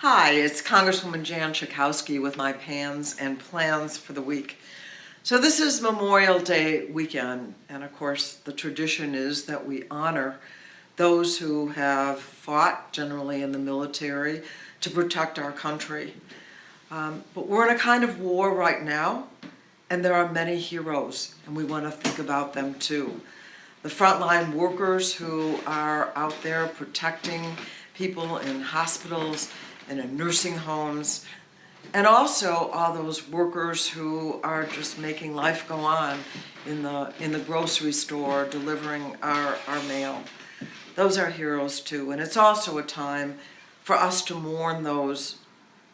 Hi, it's Congresswoman Jan Schakowsky with my pans and plans for the week. So this is Memorial Day weekend, and of course the tradition is that we honor those who have fought, generally in the military, to protect our country. But we're in a kind of war right now, and there are many heroes, and we want to think about them too. The frontline workers who are out there protecting people in hospitals and in nursing homes, and also all those workers who are just making life go on in the grocery store, delivering our mail. Those are heroes too, and it's also a time for us to mourn those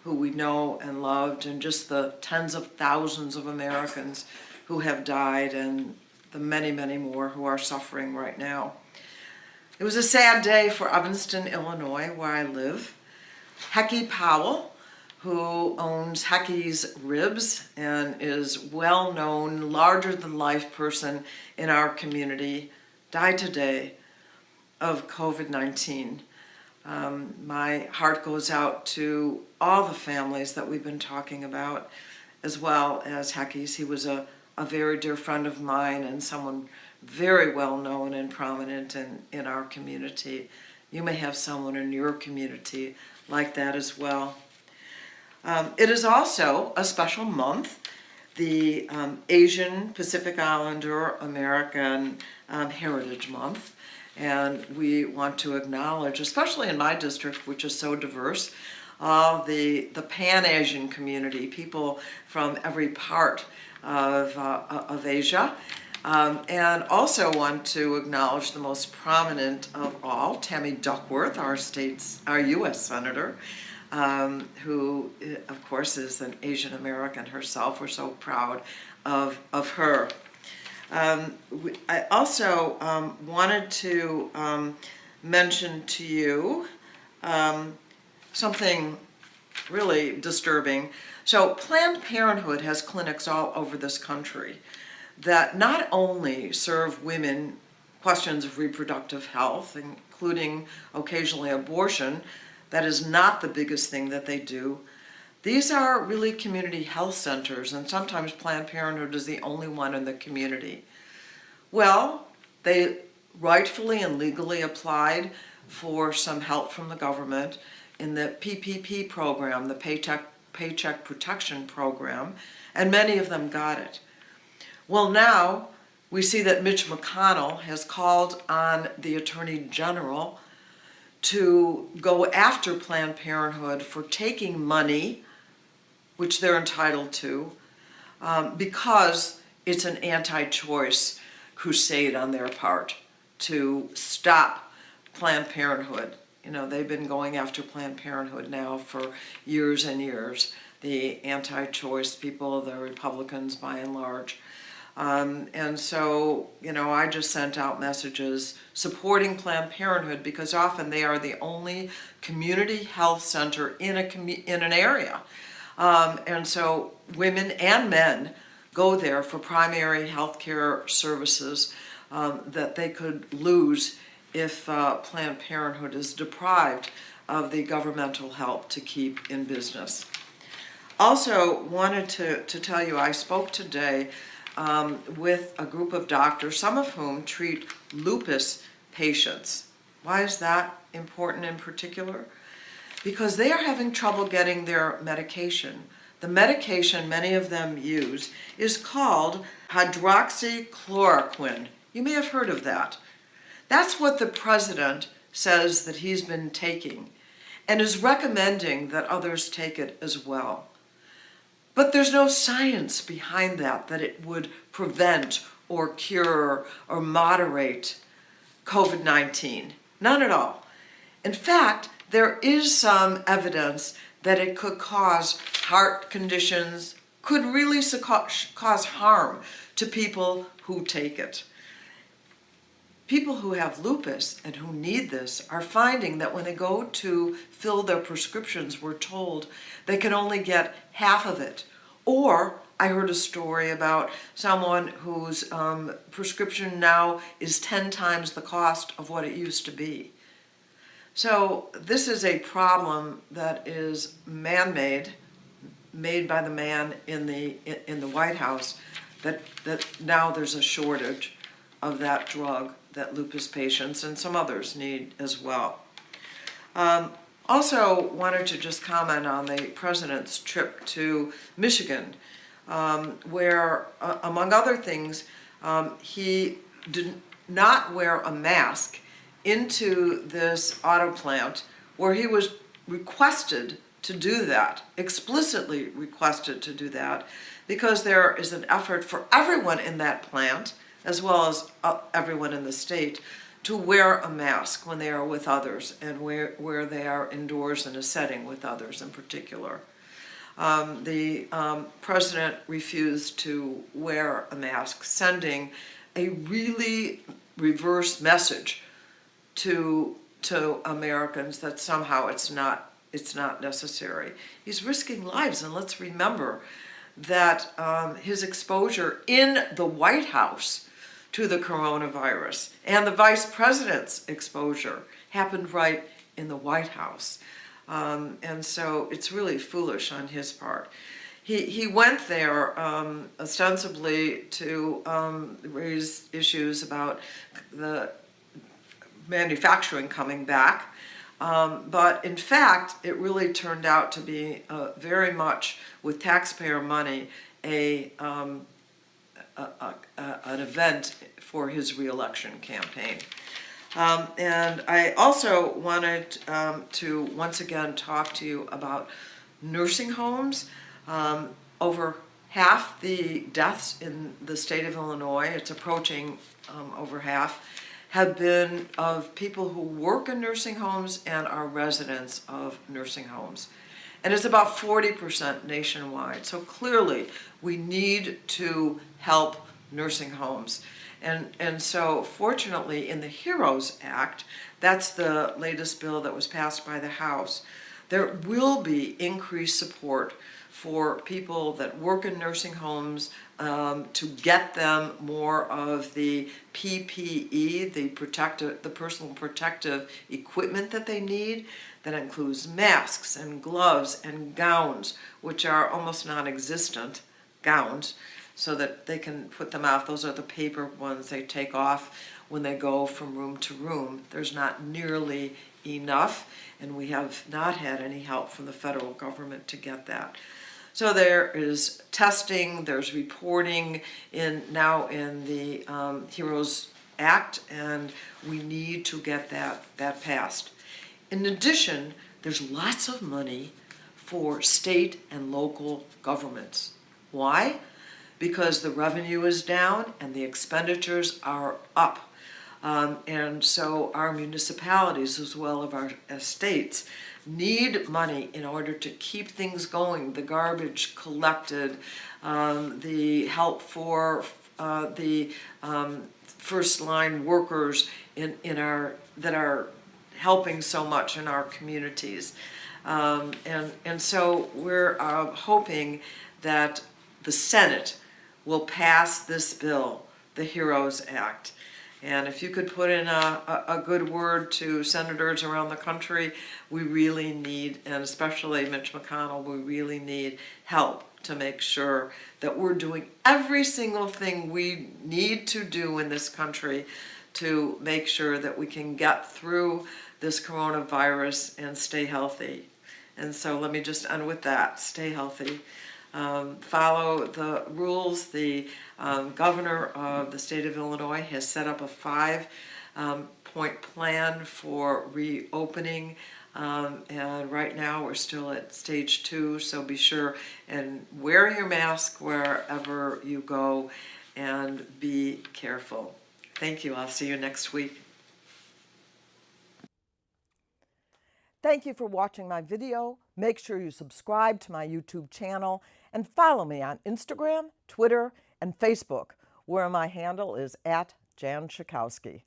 who we know and loved, and just the tens of thousands of Americans who have died, and the many, many more who are suffering right now. It was a sad day for Evanston, Illinois, where I live. Hecky Powell, who owns Hecky's Ribs and is well-known, larger-than-life person in our community, died today of COVID-19. My heart goes out to all the families that we've been talking about, as well as Hecky's. He was a very dear friend of mine and someone very well known and prominent in our community. You may have someone in your community like that as well. It is also a special month, the Asian Pacific Islander American Heritage Month. And we want to acknowledge, especially in my district, which is so diverse, the Pan-Asian community, people from every part of Asia. And also want to acknowledge the most prominent of all, Tammy Duckworth, our U.S. Senator, who, of course, is an Asian American herself. We're so proud of her. I also wanted to mention to you something really disturbing. So Planned Parenthood has clinics all over this country that not only serve women questions of reproductive health, including occasionally abortion. That is not the biggest thing that they do. These are really community health centers, and sometimes Planned Parenthood is the only one in the community. Well, they rightfully and legally applied for some help from the government in the PPP program, the Paycheck Protection Program, and many of them got it. Well, now we see that Mitch McConnell has called on the Attorney General to go after Planned Parenthood for taking money, which they're entitled to, because it's an anti-choice crusade on their part to stop Planned Parenthood. You know, they've been going after Planned Parenthood now for years and years, the anti-choice people, the Republicans by and large. And so, you know, I just sent out messages supporting Planned Parenthood because often they are the only community health center in an area. And so women and men go there for primary health care services that they could lose if Planned Parenthood is deprived of the governmental help to keep in business. Also wanted to tell you, I spoke today with a group of doctors, some of whom treat lupus patients. Why is that important in particular? Because they are having trouble getting their medication. The medication many of them use is called hydroxychloroquine. You may have heard of that. That's what the president says that he's been taking and is recommending that others take it as well. But there's no science behind that it would prevent or cure or moderate COVID-19. None at all. In fact, there is some evidence that it could cause heart conditions, could really cause harm to people who take it. People who have lupus and who need this are finding that when they go to fill their prescriptions, we're told they can only get half of it. Or I heard a story about someone whose prescription now is 10 times the cost of what it used to be. So this is a problem that is man-made, made by the man in the White House, that now there's a shortage of that drug that lupus patients and some others need as well. Also wanted to just comment on the president's trip to Michigan, where, among other things, he did not wear a mask into this auto plant where he was requested to do that, explicitly requested to do that, because there is an effort for everyone in that plant, as well as everyone in the state, to wear a mask when they are with others and where they are indoors in a setting with others in particular. The president refused to wear a mask, sending a really reverse message to Americans that somehow it's not necessary. He's risking lives, and let's remember that his exposure in the White House to the coronavirus and the vice president's exposure happened right in the White House. And so it's really foolish on his part. He went there ostensibly to raise issues about the manufacturing coming back, but in fact it really turned out to be very much, with taxpayer money, an event for his re-election campaign. And I also wanted to once again talk to you about nursing homes. Over half the deaths in the state of Illinois, it's approaching over half, have been of people who work in nursing homes and are residents of nursing homes. And it's about 40% nationwide. So clearly we need to help nursing homes. And so fortunately in the HEROES Act, that's the latest bill that was passed by the House, there will be increased support for people that work in nursing homes to get them more of the PPE, the personal protective equipment that they need. That includes masks and gloves and gowns, which are almost non-existent gowns, so that they can put them off. Those are the paper ones they take off when they go from room to room. There's not nearly enough, and we have not had any help from the federal government to get that. So there is testing, there's reporting now in the HEROES Act, and we need to get that passed. In addition, there's lots of money for state and local governments. Why? Because the revenue is down and the expenditures are up. And so our municipalities, as well as our states, need money in order to keep things going, the garbage collected, the help for the first line workers that are helping so much in our communities. And so we're hoping that the Senate will pass this bill, the HEROES Act. And if you could put in a good word to senators around the country, we really need, and especially Mitch McConnell, we really need help to make sure that we're doing every single thing we need to do in this country to make sure that we can get through this coronavirus and stay healthy. And so let me just end with that, stay healthy. Follow the rules. The governor of the state of Illinois has set up a 5-point plan for reopening, and right now we're still at stage 2, so be sure and wear your mask wherever you go and be careful. Thank you. I'll see you next week. Thank you for watching my video. Make sure you subscribe to my YouTube channel and follow me on Instagram, Twitter, and Facebook, where my handle is @Jan Schakowsky.